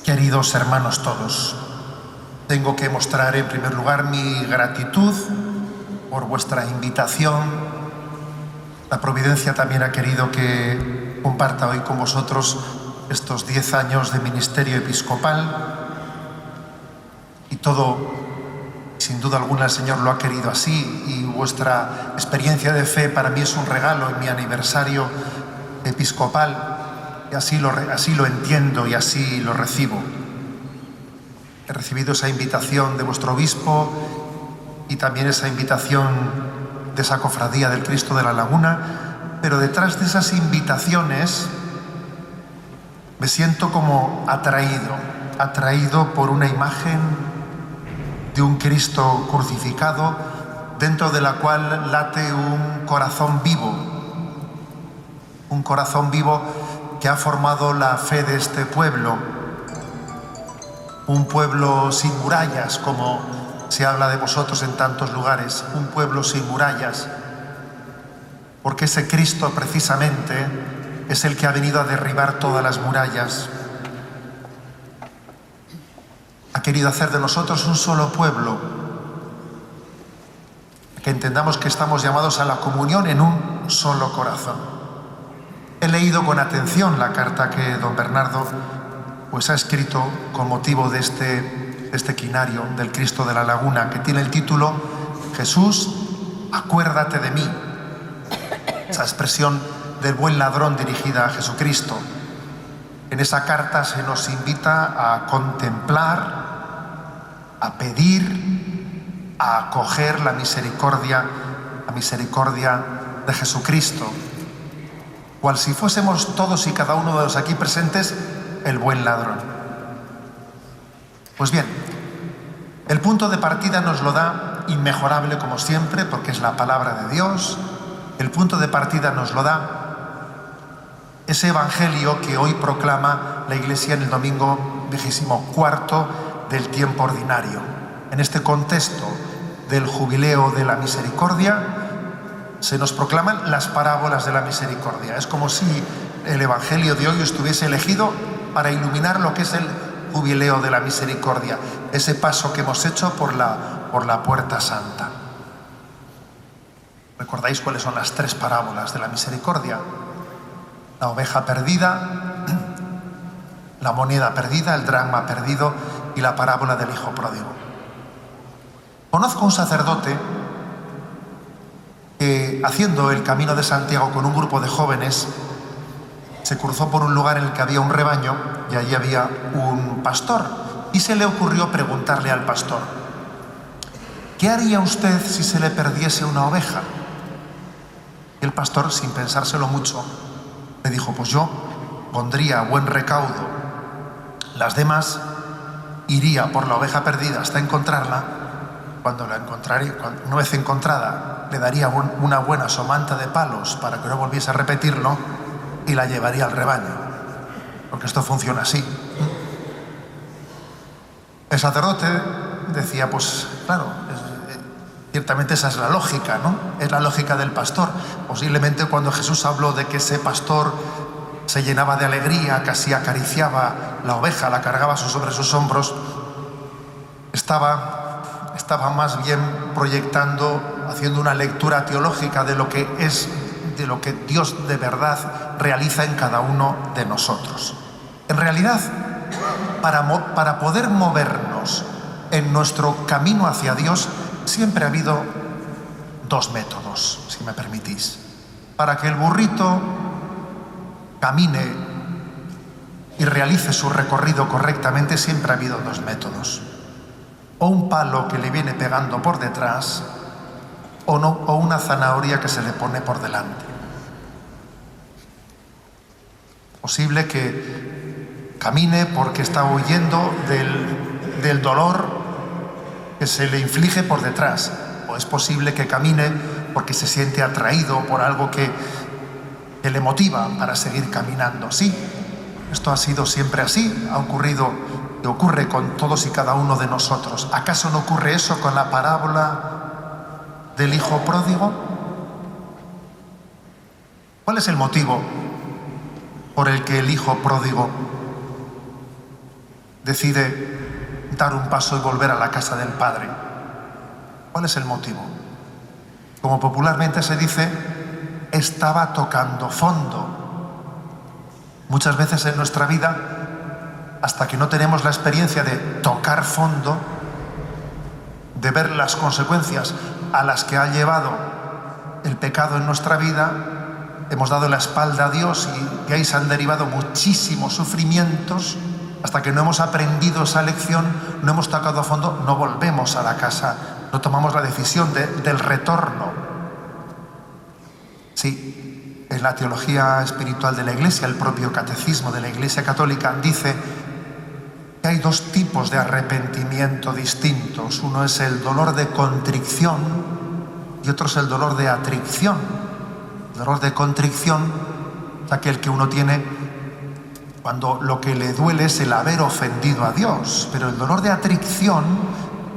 Queridos hermanos todos, tengo que mostrar en primer lugar mi gratitud por vuestra invitación. La providencia también ha querido que comparta hoy con vosotros estos 10 años de ministerio episcopal y todo, sin duda alguna, el Señor lo ha querido así, y vuestra experiencia de fe para mí es un regalo en mi aniversario episcopal. Y así lo entiendo y así lo recibo. He recibido esa invitación de vuestro obispo y también esa invitación de esa cofradía del Cristo de la Laguna, pero detrás de esas invitaciones me siento como atraído por una imagen de un Cristo crucificado, dentro de la cual late un corazón vivo que ha formado la fe de este pueblo, un pueblo sin murallas, como se habla de vosotros en tantos lugares, un pueblo sin murallas, porque ese Cristo precisamente es el que ha venido a derribar todas las murallas. Ha querido hacer de nosotros un solo pueblo, que entendamos que estamos llamados a la comunión en un solo corazón. He leído con atención la carta que don Bernardo ha escrito con motivo de este quinario del Cristo de la Laguna, que tiene el título Jesús, acuérdate de mí. Esa expresión del buen ladrón dirigida a Jesucristo. En esa carta se nos invita a contemplar, a pedir, a acoger la misericordia de Jesucristo, cual si fuésemos todos y cada uno de los aquí presentes el buen ladrón. Pues bien, el punto de partida nos lo da inmejorable, como siempre, porque es la palabra de Dios. El punto de partida nos lo da ese evangelio que hoy proclama la Iglesia en el domingo 24 del tiempo ordinario. En este contexto del jubileo de la misericordia, se nos proclaman las parábolas de la misericordia. Es como si el evangelio de hoy estuviese elegido para iluminar lo que es el jubileo de la misericordia, ese paso que hemos hecho por la puerta santa. ¿Recordáis cuáles son las 3 parábolas de la misericordia? La oveja perdida, la moneda perdida, el dracma perdido y la parábola del hijo pródigo. Conozco un sacerdote que, haciendo el camino de Santiago con un grupo de jóvenes, se cruzó por un lugar en el que había un rebaño y allí había un pastor, y se le ocurrió preguntarle al pastor: ¿qué haría usted si se le perdiese una oveja? Y el pastor, sin pensárselo mucho, le dijo: pues yo pondría a buen recaudo las demás, iría por la oveja perdida hasta encontrarla. Cuando la encontraré, una vez encontrada, le daría una buena somanta de palos para que no volviese a repetirlo y la llevaría al rebaño, porque esto funciona así. El sacerdote decía: pues claro, ciertamente esa es la lógica, ¿no? Es la lógica del pastor. Posiblemente cuando Jesús habló de que ese pastor se llenaba de alegría, casi acariciaba la oveja, la cargaba sobre sus hombros, estaba más bien proyectando, haciendo una lectura teológica de lo que Dios de verdad realiza en cada uno de nosotros. En realidad, para poder movernos en nuestro camino hacia Dios, siempre ha habido 2 métodos, si me permitís. Para que el burrito camine y realice su recorrido correctamente, siempre ha habido 2 métodos. O un palo que le viene pegando por detrás, o una zanahoria que se le pone por delante. Posible que camine porque está huyendo del dolor que se le inflige por detrás, o es posible que camine porque se siente atraído por algo que le motiva para seguir caminando. Sí, esto ha sido siempre así, ha ocurrido y ocurre con todos y cada uno de nosotros. ¿Acaso no ocurre eso con la parábola del hijo pródigo? ¿Cuál es el motivo por el que el hijo pródigo decide dar un paso y volver a la casa del Padre? ¿Cuál es el motivo? Como popularmente se dice, estaba tocando fondo. Muchas veces en nuestra vida, hasta que no tenemos la experiencia de tocar fondo, de ver las consecuencias a las que ha llevado el pecado en nuestra vida, hemos dado la espalda a Dios y de ahí se han derivado muchísimos sufrimientos. Hasta que no hemos aprendido esa lección, no hemos tocado a fondo, no volvemos a la casa, no tomamos la decisión del retorno. Sí, en la teología espiritual de la Iglesia, el propio catecismo de la Iglesia Católica dice que hay dos tipos de arrepentimiento distintos. Uno es el dolor de contrición y otro es el dolor de atricción. El dolor de contrición es aquel que uno tiene cuando lo que le duele es el haber ofendido a Dios, pero el dolor de atricción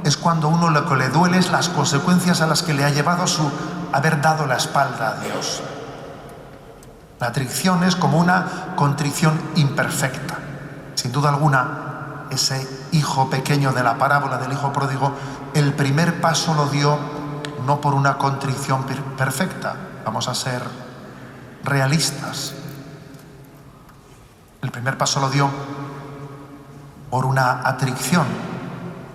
es cuando uno lo que le duele es las consecuencias a las que le ha llevado su haber dado la espalda a Dios. La atricción es como una contrición imperfecta. Sin duda alguna, ese hijo pequeño de la parábola del hijo pródigo, el primer paso lo dio no por una contrición perfecta. Vamos a ser realistas. El primer paso lo dio por una atricción,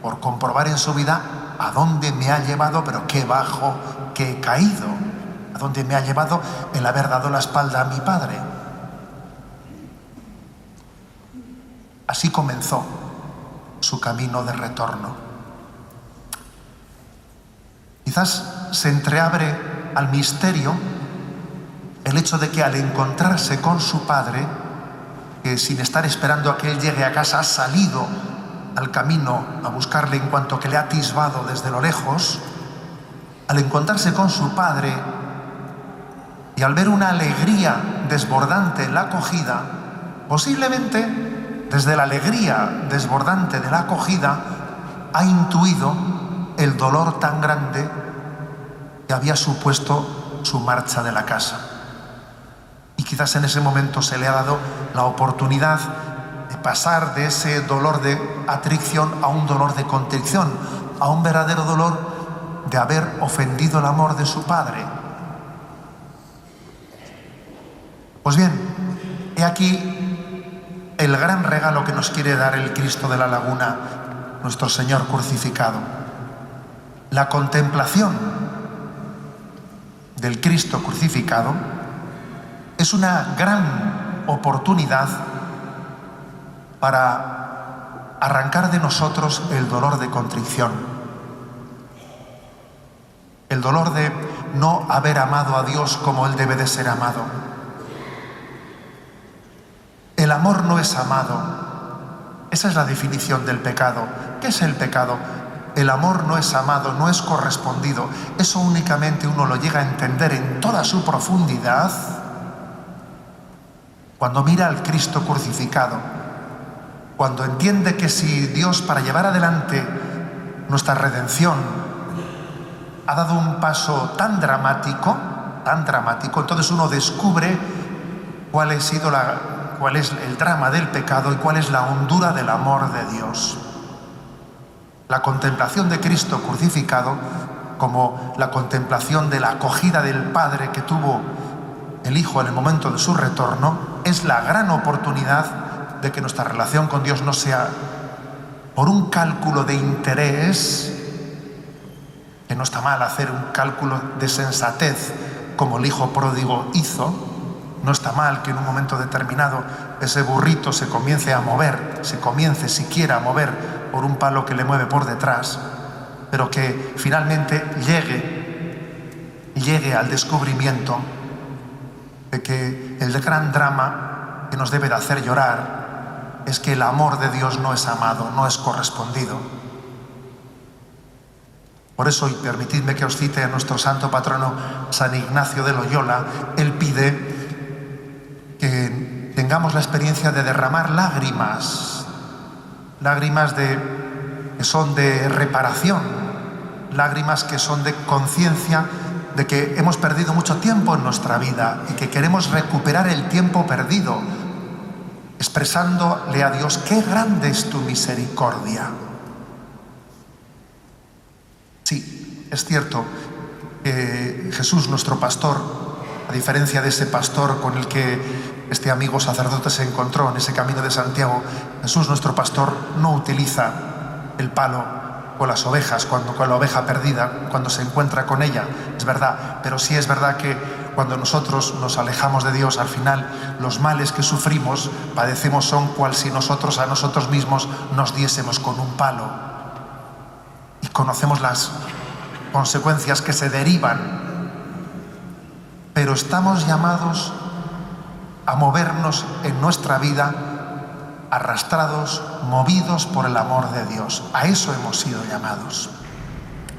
por comprobar en su vida a dónde me ha llevado, pero qué bajo que he caído, a dónde me ha llevado el haber dado la espalda a mi padre. Así comenzó su camino de retorno. Quizás se entreabre al misterio el hecho de que al encontrarse con su padre, que sin estar esperando a que él llegue a casa ha salido al camino a buscarle en cuanto que le ha atisbado desde lo lejos, al encontrarse con su padre y al ver una alegría desbordante en la acogida, posiblemente desde la alegría desbordante de la acogida ha intuido el dolor tan grande que había supuesto su marcha de la casa. Y quizás en ese momento se le ha dado la oportunidad de pasar de ese dolor de atricción a un dolor de contrición, a un verdadero dolor de haber ofendido el amor de su padre. Pues bien, he aquí el gran regalo que nos quiere dar el Cristo de la Laguna, nuestro Señor crucificado. La contemplación del Cristo crucificado es una gran oportunidad para arrancar de nosotros el dolor de contrición, el dolor de no haber amado a Dios como Él debe de ser amado. El amor no es amado. Esa es la definición del pecado. ¿Qué es el pecado? El amor no es amado, no es correspondido. Eso únicamente uno lo llega a entender en toda su profundidad cuando mira al Cristo crucificado, cuando entiende que si Dios, para llevar adelante nuestra redención, ha dado un paso tan dramático, entonces uno descubre cuál es el drama del pecado y cuál es la hondura del amor de Dios. La contemplación de Cristo crucificado, como la contemplación de la acogida del Padre que tuvo el Hijo en el momento de su retorno, es la gran oportunidad de que nuestra relación con Dios no sea por un cálculo de interés, que no está mal hacer un cálculo de sensatez como el hijo pródigo hizo. No está mal que en un momento determinado ese burrito se comience siquiera a mover por un palo que le mueve por detrás, pero que finalmente llegue al descubrimiento de que el gran drama que nos debe de hacer llorar es que el amor de Dios no es amado, no es correspondido. Por eso, y permitidme que os cite a nuestro santo patrono San Ignacio de Loyola, él pide que tengamos la experiencia de derramar lágrimas que son de reparación, lágrimas que son de conciencia de que hemos perdido mucho tiempo en nuestra vida y que queremos recuperar el tiempo perdido. expresándole a Dios: qué grande es tu misericordia. Sí, es cierto que Jesús, nuestro pastor, a diferencia de ese pastor con el que este amigo sacerdote se encontró en ese camino de Santiago, Jesús, nuestro pastor, no utiliza el palo con las ovejas, con la oveja perdida, cuando se encuentra con ella, es verdad, pero sí es verdad que cuando nosotros nos alejamos de Dios, al final los males que sufrimos, padecemos, son cual si nosotros a nosotros mismos nos diésemos con un palo. Y conocemos las consecuencias que se derivan, pero estamos llamados a movernos en nuestra vida arrastrados, movidos por el amor de Dios. A eso hemos sido llamados.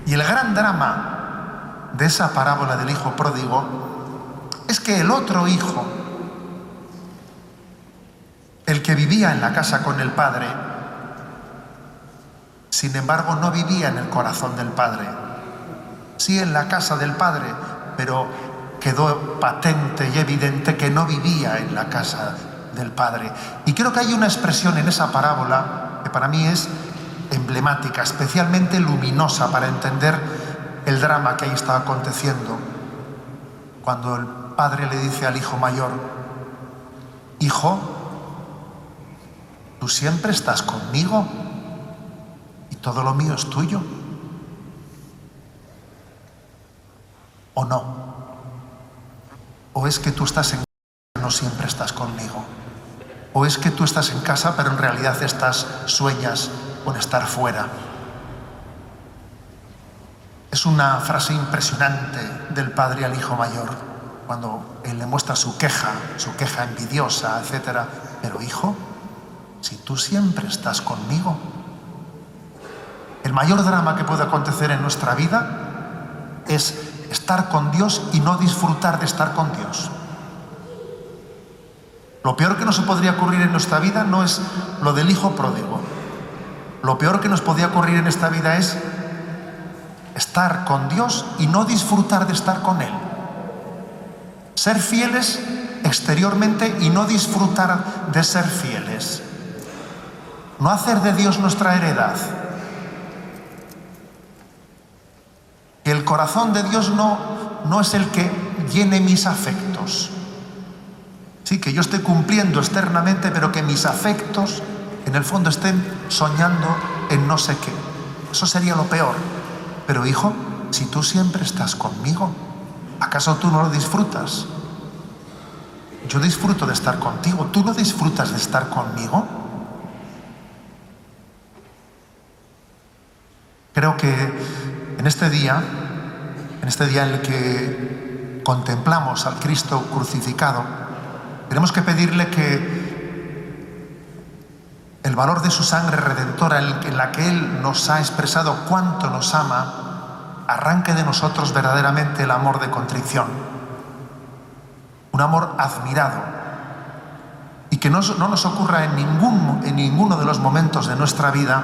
Y el gran drama de esa parábola del hijo pródigo es que el otro hijo, el que vivía en la casa con el padre, sin embargo no vivía en el corazón del padre. Sí, en la casa del padre, pero quedó patente y evidente que no vivía en la casa del Padre. Y creo que hay una expresión en esa parábola que para mí es emblemática, especialmente luminosa para entender el drama que ahí está aconteciendo. Cuando el padre le dice al hijo mayor: hijo, tú siempre estás conmigo y todo lo mío es tuyo. ¿O no? ¿O es que tú estás en casa, no siempre estás conmigo? ¿O es que tú estás en casa, pero en realidad sueñas con estar fuera? Es una frase impresionante del padre al hijo mayor, cuando él le muestra su queja envidiosa, etc. Pero hijo, si tú siempre estás conmigo. El mayor drama que puede acontecer en nuestra vida es estar con Dios y no disfrutar de estar con Dios. Lo peor que nos podría ocurrir en nuestra vida no es lo del hijo pródigo. Lo peor que nos podría ocurrir en esta vida es estar con Dios y no disfrutar de estar con Él. Ser fieles exteriormente y no disfrutar de ser fieles. No hacer de Dios nuestra heredad. Que el corazón de Dios no es el que llene mis afectos. Sí, que yo esté cumpliendo externamente, pero que mis afectos en el fondo estén soñando en no sé qué. Eso sería lo peor. Pero hijo, si tú siempre estás conmigo, ¿acaso tú no lo disfrutas? Yo disfruto de estar contigo. ¿Tú no disfrutas de estar conmigo? Creo que en este día en el que contemplamos al Cristo crucificado, tenemos que pedirle que el valor de su sangre redentora, en la que Él nos ha expresado cuánto nos ama, arranque de nosotros verdaderamente el amor de contrición, un amor admirado, y que no nos ocurra en ninguno de los momentos de nuestra vida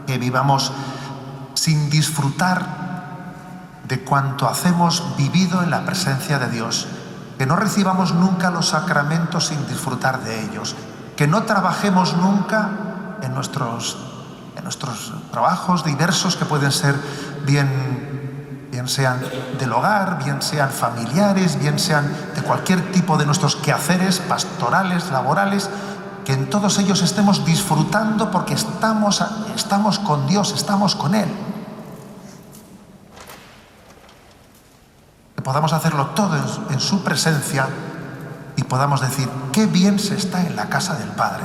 que vivamos sin disfrutar de cuanto hacemos vivido en la presencia de Dios, que no recibamos nunca los sacramentos sin disfrutar de ellos, que no trabajemos nunca en nuestros trabajos diversos, que pueden ser bien sean del hogar, bien sean familiares, bien sean de cualquier tipo de nuestros quehaceres pastorales, laborales, que en todos ellos estemos disfrutando porque estamos con Dios, estamos con Él. Que podamos hacerlo todo en su presencia y podamos decir: qué bien se está en la casa del Padre.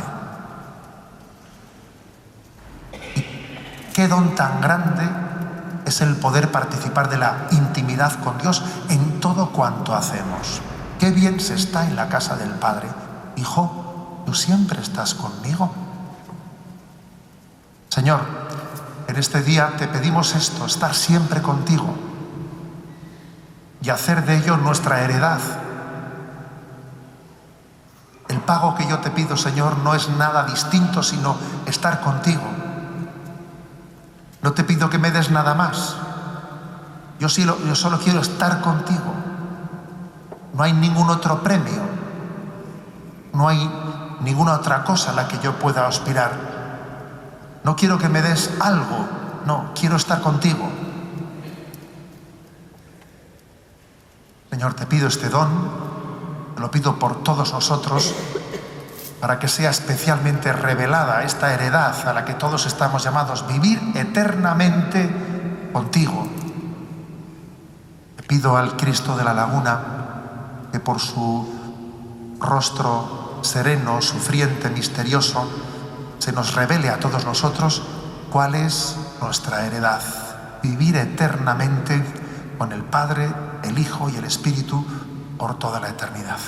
Y qué don tan grande es el poder participar de la intimidad con Dios en todo cuanto hacemos. Qué bien se está en la casa del Padre. Hijo, tú siempre estás conmigo. Señor, en este día te pedimos esto: estar siempre contigo y hacer de ello nuestra heredad. El pago que yo te pido, Señor, no es nada distinto, sino estar contigo. No te pido que me des nada más. Yo solo quiero estar contigo. No hay ningún otro premio. No hay ninguna otra cosa a la que yo pueda aspirar. No quiero que me des algo, no, quiero estar contigo. Señor, te pido este don, te lo pido por todos nosotros, para que sea especialmente revelada esta heredad a la que todos estamos llamados, vivir eternamente contigo. Te pido al Cristo de la Laguna que por su rostro sereno, sufriente, misterioso, se nos revele a todos nosotros cuál es nuestra heredad. Vivir eternamente con el Padre, el Hijo y el Espíritu por toda la eternidad.